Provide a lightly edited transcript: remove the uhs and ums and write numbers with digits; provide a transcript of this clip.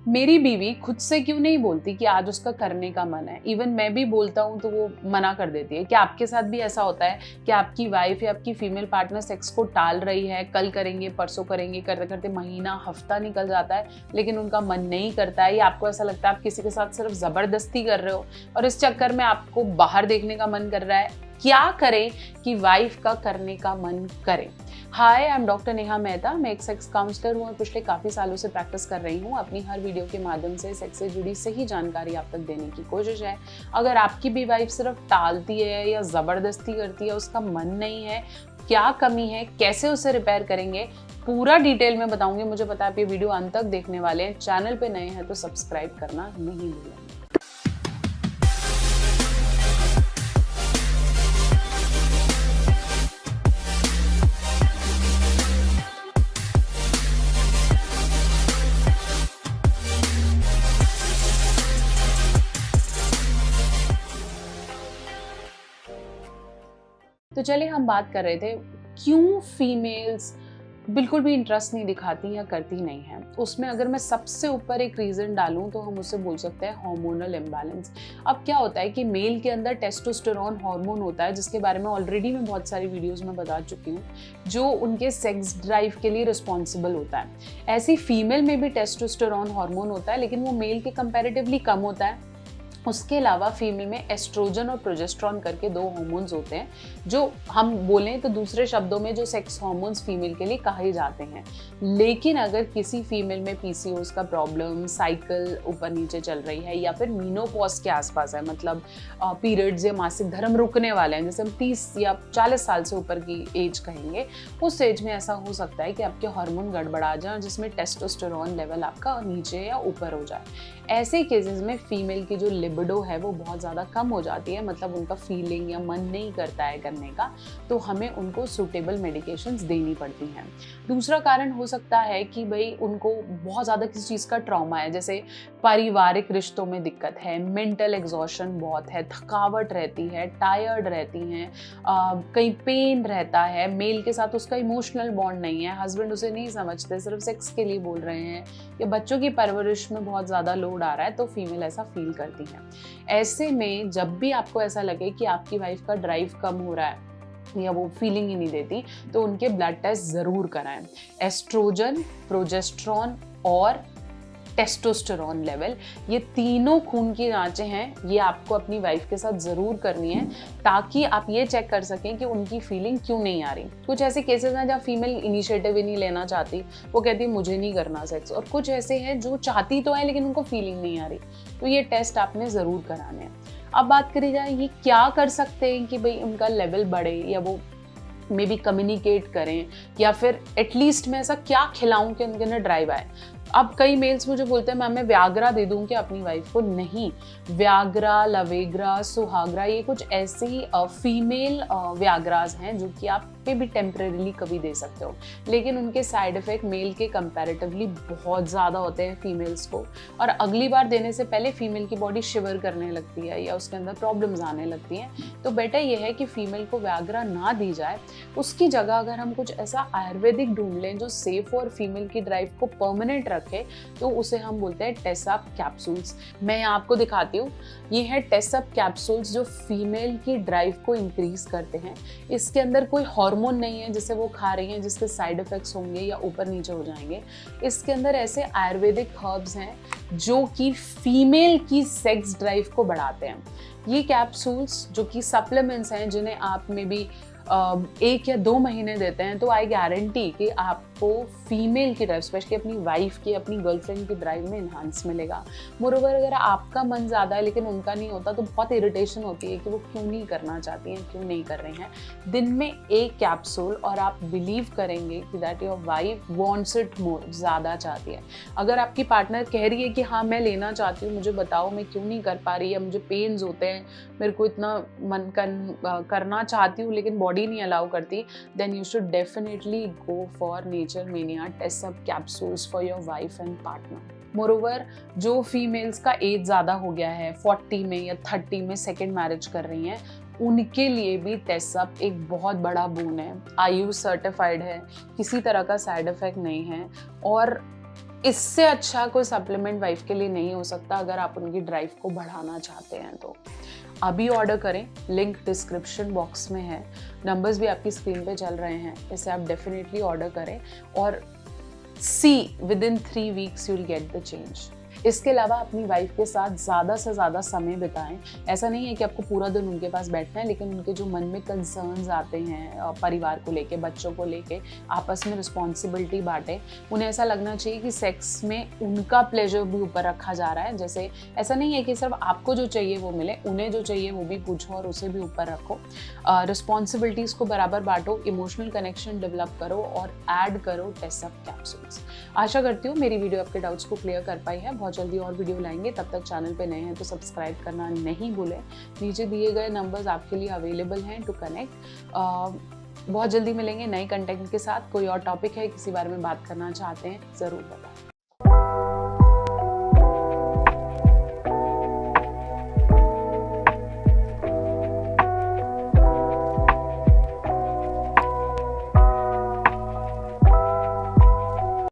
मेरी बीवी खुद से क्यों नहीं बोलती कि आज उसका करने का मन है। इवन मैं भी बोलता हूँ तो वो मना कर देती है। क्या आपके साथ भी ऐसा होता है कि आपकी वाइफ या आपकी फीमेल पार्टनर सेक्स को टाल रही है, कल करेंगे परसों करेंगे, करते करते महीना हफ्ता निकल जाता है लेकिन उनका मन नहीं करता है, या आपको ऐसा लगता है आप किसी के साथ सिर्फ जबरदस्ती कर रहे हो और इस चक्कर में आपको बाहर देखने का मन कर रहा है। क्या करें कि वाइफ का करने का मन करे। Hi, I am doctor Neha Mehta. मैं एक सेक्स काउंसलर हूँ और पिछले काफ़ी सालों से प्रैक्टिस कर रही हूँ। अपनी हर वीडियो के माध्यम से सेक्स से जुड़ी सही जानकारी आप तक देने की कोशिश है। अगर आपकी भी वाइफ सिर्फ टालती है या ज़बरदस्ती करती है, उसका मन नहीं है, क्या कमी है, कैसे उसे रिपेयर करेंगे, पूरा डिटेल में बताऊंगी। मुझे पता है आप ये वीडियो अंत तक देखने वाले हैं। चैनल पे नए हैं तो सब्सक्राइब करना नहीं भूलें। तो चलिए हम बात कर रहे थे क्यों फीमेल्स बिल्कुल भी इंटरेस्ट नहीं दिखाती या करती नहीं है। उसमें अगर मैं सबसे ऊपर एक रीज़न डालूं तो हम उसे बोल सकते हैं हार्मोनल इम्बैलेंस। अब क्या होता है कि मेल के अंदर टेस्टोस्टेरोन हार्मोन होता है, जिसके बारे में ऑलरेडी मैं बहुत सारी वीडियोस में बता चुकी हूँ, जो उनके सेक्स ड्राइव के लिए रिस्पॉन्सिबल होता है। ऐसी फीमेल में भी टेस्टोस्टेरोन हार्मोन होता है लेकिन वो मेल के कंपेरेटिवली कम होता है। उसके अलावा फीमेल में एस्ट्रोजन और प्रोजेस्टेरॉन करके दो हार्मोन्स होते हैं, जो हम बोलें तो दूसरे शब्दों में जो सेक्स हार्मोन्स फीमेल के लिए कहे जाते हैं। लेकिन अगर किसी फीमेल में पीसीओएस का प्रॉब्लम, साइकिल ऊपर नीचे चल रही है या फिर मीनोपॉज के आसपास है, मतलब पीरियड्स या मासिक धर्म रुकने वाले हैं, जैसे हम 30 या 40 साल से ऊपर की एज कहेंगे, उस एज में ऐसा हो सकता है कि आपके हार्मोन गड़बड़ा जाए जिसमें टेस्टोस्टेरोन लेवल आपका नीचे या ऊपर हो जाए। ऐसे केसेस में फीमेल की जो लिबिडो है वो बहुत ज़्यादा कम हो जाती है, मतलब उनका फीलिंग या मन नहीं करता है करने का, तो हमें उनको सूटेबल मेडिकेशंस देनी पड़ती हैं। दूसरा कारण हो सकता है कि भाई उनको बहुत ज़्यादा किसी चीज़ का ट्रॉमा है, जैसे पारिवारिक रिश्तों में दिक्कत है, मेंटल एग्जॉशन बहुत है, थकावट रहती है, टायर्ड रहती हैं, कहीं पेन रहता है, मेल के साथ उसका इमोशनल बॉन्ड नहीं है, हस्बैंड उसे नहीं समझते, सिर्फ सेक्स के लिए बोल रहे हैं, या बच्चों की परवरिश में बहुत ज़्यादा लोड आ रहा है, तो फीमेल ऐसा फील करती है। ऐसे में जब भी आपको ऐसा लगे कि आपकी वाइफ का ड्राइव कम हो रहा है या वो फीलिंग ही नहीं देती, तो उनके ब्लड टेस्ट ज़रूर कराएं। एस्ट्रोजन, प्रोजेस्टेरॉन और टेस्टोस्टेरोन लेवल, ये तीनों खून की जांचें हैं, ये आपको अपनी वाइफ के साथ ज़रूर करनी है ताकि आप ये चेक कर सकें कि उनकी फीलिंग क्यों नहीं आ रही। कुछ ऐसे केसेस हैं जहाँ फीमेल इनिशिएटिव ही नहीं लेना चाहती, वो कहती है मुझे नहीं करना सेक्स, और कुछ ऐसे हैं जो चाहती तो है लेकिन उनको फीलिंग नहीं आ रही, तो ये टेस्ट आपने ज़रूर कराने हैं। अब बात करी जाए ये क्या कर सकते हैं कि भाई उनका लेवल बढ़े या वो मे बी कम्युनिकेट करें, या फिर एटलीस्ट मैं ऐसा क्या खिलाऊं कि उनके अंदर ड्राइव आए। अब कई मेल्स मुझे बोलते हैं मैम मैं व्याग्रा दे दूं क्या अपनी वाइफ को? नहीं, व्याग्रा, लवेग्रा, सुहाग्रा, ये कुछ ऐसे ही फीमेल व्याग्रास हैं जो कि आप पे भी टेम्परेरीली कभी दे सकते हो, लेकिन उनके साइड इफेक्ट मेल के कंपैरेटिवली बहुत ज़्यादा होते हैं फीमेल्स को, और अगली बार देने से पहले फीमेल की बॉडी शिवर करने लगती है या उसके अंदर प्रॉब्लम्स आने लगती हैं। तो बेटर ये है कि फीमेल को व्याग्रा ना दी जाए, उसकी जगह अगर हम कुछ ऐसा आयुर्वेदिक ढूंढ लें जो सेफ और फीमेल की ड्राइव को परमानेंट रखे, तो उसे हम बोलते हैं टेसअप कैप्सूल्स। मैं आपको दिखाती हूँ, ये है टेसअप कैप्सूल्स जो फीमेल की ड्राइव को इंक्रीज करते हैं। इसके अंदर कोई हार्मोन नहीं है जिसे वो खा रही हैं जिसके साइड इफेक्ट्स होंगे या ऊपर नीचे हो जाएंगे। इसके अंदर ऐसे आयुर्वेदिक हर्ब्स हैं जो कि फीमेल की सेक्स ड्राइव को बढ़ाते हैं। ये कैप्सूल्स जो कि सप्लीमेंट्स हैं जिन्हें आप में भी 1 या 2 महीने देते हैं, तो आई गारंटी कि आपको फीमेल की ड्राइव, स्पेशली अपनी वाइफ की, अपनी गर्लफ्रेंड की ड्राइव में इन्हांस मिलेगा। मोरोवर अगर आपका मन ज़्यादा है लेकिन उनका नहीं होता, तो बहुत इरिटेशन होती है कि वो क्यों नहीं करना चाहती हैं, क्यों नहीं कर रही हैं। दिन में 1 कैप्सूल, और आप बिलीव करेंगे कि that your wife wants it more, ज़्यादा चाहती है। अगर आपकी पार्टनर कह रही है कि हाँ मैं लेना चाहती हूँ, मुझे बताओ मैं क्यों नहीं कर पा रही, या मुझे पेन्स होते हैं, मेरे को इतना मन करना चाहती हूँ लेकिन बॉडी नहीं अलाउ करती, then you should definitely go for Nature Mania Tesup capsules for your wife and partner. Moreover जो फीमेल्स का एज ज़्यादा हो गया है, 40 में या 30 में सेकेंड मैरिज कर रही हैं, उनके लिए भी टेसअप एक बहुत बड़ा बून है। आयु सर्टिफाइड है, किसी तरह का साइड इफेक्ट नहीं है, और इससे अच्छा कोई सप्लीमेंट वाइफ के लिए नहीं हो सकता अगर आप उनकी ड्राइव को बढ़ाना चाहते हैं तो। अभी ऑर्डर करें, लिंक डिस्क्रिप्शन बॉक्स में है, नंबर्स भी आपकी स्क्रीन पे चल रहे हैं, इसे आप डेफिनेटली ऑर्डर करें और see within 3 weeks you will get the change. इसके अलावा अपनी वाइफ के साथ ज़्यादा से ज़्यादा समय बिताएं। ऐसा नहीं है कि आपको पूरा दिन उनके पास बैठना है, लेकिन उनके जो मन में कंसर्न्स आते हैं परिवार को लेके, बच्चों को लेके, आपस में रिस्पॉन्सिबिलिटी बांटें। उन्हें ऐसा लगना चाहिए कि सेक्स में उनका प्लेजर भी ऊपर रखा जा रहा है। जैसे ऐसा नहीं है कि सिर्फ आपको जो चाहिए वो मिले, उन्हें जो चाहिए वो भी पूछो और उसे भी ऊपर रखो। रिस्पॉन्सिबिलिटीज़ को बराबर बांटो, इमोशनल कनेक्शन डेवलप करो और ऐड करो टेसअप कैप्सूल्स। आशा करती हूँ मेरी वीडियो आपके डाउट्स को क्लियर कर पाई है। बहुत जल्दी और वीडियो लाएंगे, तब तक चैनल पे नए हैं तो सब्सक्राइब करना नहीं भूलें। नीचे दिए गए नंबर्स आपके लिए अवेलेबल हैं टू कनेक्ट। बहुत जल्दी मिलेंगे नए कंटेंट के साथ। कोई और टॉपिक है, किसी बारे में बात करना चाहते हैं, ज़रूर बताएं।